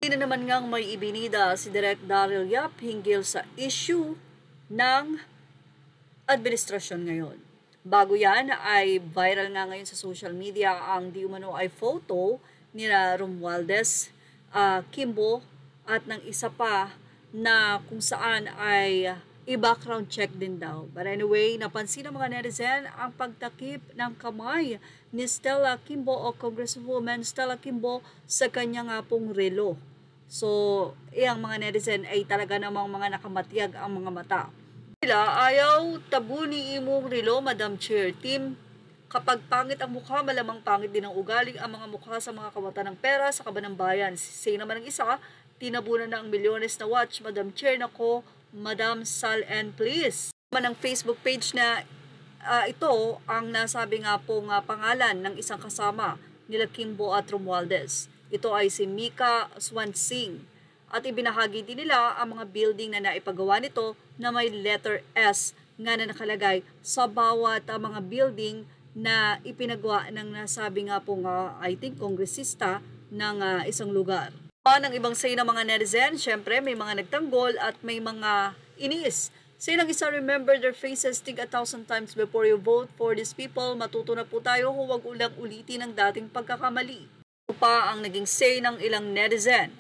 Hindi na naman ngang may ibinida si Direk Daryl Yap hinggil sa issue ng administrasyon ngayon. Bago yan ay viral nga ngayon sa social media ang di umano ay photo ni Romualdez, Kimbo at ng isa pa na kung saan ay i-background check din daw. But anyway, napansin ng mga netizen ang pagtakip ng kamay ni Stella Kimbo o Congresswoman Stella Kimbo sa kanya nga pong relo. So, ang mga netizen ay talaga namang mga nakamatiyag ang mga mata. Ayaw tabu ni imong relo, Madam Chair. Team, kapag pangit ang mukha, malamang pangit din ang ugali ang mga mukha sa mga kawatan ng pera sa kabanang bayan. Say naman ng isa, tinabunan na ang milyones na watch, Madam Chair. Nako, Madam Sal and please. Naman ang Facebook page na ito ang nasabi nga pong pangalan ng isang kasama nila Kimbo at Romualdez. Ito ay si Mika Swansing. At ibinahagi din nila ang mga building na naipagawa nito na may letter S nga na nakalagay sa bawat mga building na ipinagawa ng nasabi nga po I think, kongresista ng isang lugar. Ng ibang say ng mga netizen, syempre may mga nagtanggol at may mga inis. Say ng isa, remember their faces, think 1,000 times before you vote for these people. Matuto na po tayo, huwag ulang ulitin ang dating pagkakamali. Ito pa ang naging say ng ilang netizen.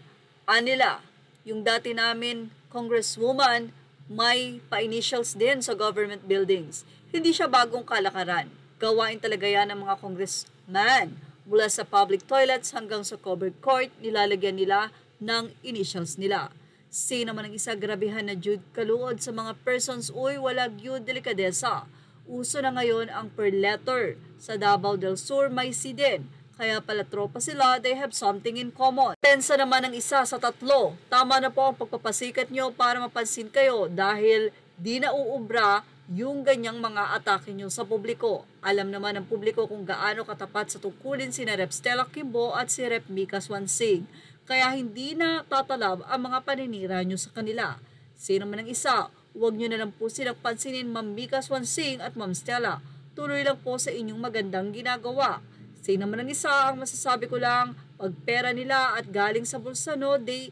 Anila, yung dati namin congresswoman, may pa-initials din sa government buildings. Hindi siya bagong kalakaran. Gawain talaga yan ng mga congressman. Mula sa public toilets hanggang sa covered court, nilalagyan nila ng initials nila. Say naman ng isa, grabihan na Jude kaluod sa mga persons, uy, wala gyud delikadesa. Uso na ngayon ang per letter. Sa Davao del Sur may C din. Kaya pala tropa sila, they have something in common. Pensa naman ng isa sa tatlo. Tama na po ang pagpapasikat nyo para mapansin kayo dahil di na uubra yung ganyang mga atake nyo sa publiko. Alam naman ng publiko kung gaano katapat sa tungkulin si Rep. Stella Kimbo at si Rep. Mika Swansing. Kaya hindi na tatalab ang mga paninira nyo sa kanila. Sino man ang isa, huwag nyo na lang po silang pansinin Ma'am Mika Swansing at Ma'am Stella. Tuloy lang po sa inyong magandang ginagawa. Sino naman ang isa, ang masasabi ko lang, pag pera nila at galing sa bulsa, they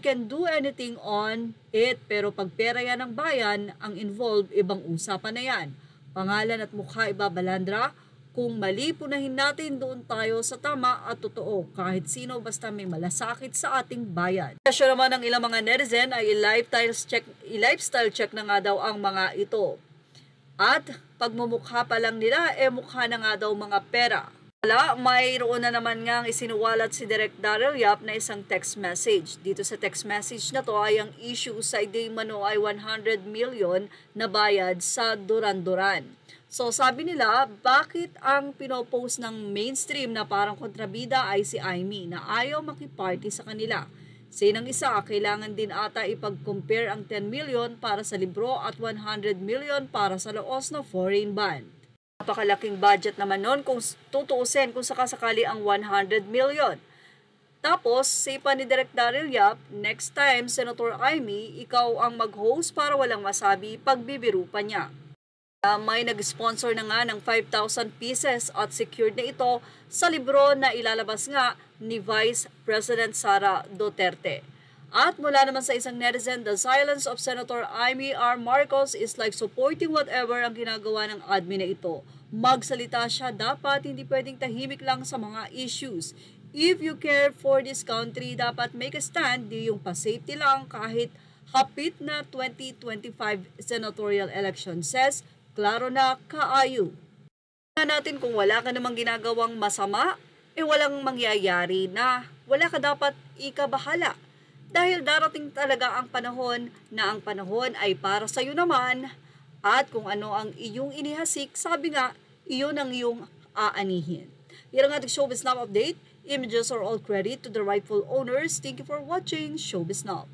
can do anything on it. Pero pag pera yan ng bayan, ang involved, ibang usapan na yan. Pangalan at mukha ibabalandra, kung mali punahin natin, doon tayo sa tama at totoo. Kahit sino basta may malasakit sa ating bayan. Kasya naman ng ilang mga netizen ay i-lifestyle check na nga daw ang mga ito. At pagmumukha pa lang nila, mukha na nga daw mga pera. Mayroon na naman nga isinuwalat si Direk Daryl Yap na isang text message. Dito sa text message na to ay ang issue sa Day Mano ay 100 million na bayad sa Duran-Duran. So sabi nila, bakit ang pinopost ng mainstream na parang kontrabida ay si Aimee na ayaw makiparty sa kanila? Say ng isa, kailangan din ata ipag-compare ang 10 million para sa libro at 100 million para sa laos na foreign band. Napakalaking budget naman nun kung tutuusin kung sakasakali ang 100 million. Tapos, say pa ni Direk Daryl Yap, next time, Senator Aimee, ikaw ang mag-host para walang masabi pagbibiro pa niya. May nag-sponsor na nga ng 5,000 pieces at secured na ito sa libro na ilalabas nga ni Vice President Sara Duterte. At mula naman sa isang netizen, the silence of Senator Aimee R. Marcos is like supporting whatever ang ginagawa ng admin na ito. Magsalita siya, dapat hindi pwedeng tahimik lang sa mga issues. If you care for this country, dapat make a stand, di yung pa-safety lang kahit hapit na 2025 senatorial election, says klaro na kaayo. Natin kung wala ka namang ginagawang masama, walang mangyayari na wala ka dapat ikabahala. Dahil darating talaga ang panahon na ang panahon ay para sa'yo naman at kung ano ang iyong inihasik, sabi nga, iyon ang iyong aanihin. Yan ang ating Showbiz Now update. Images are all credit to the rightful owners. Thank you for watching Showbiz Now.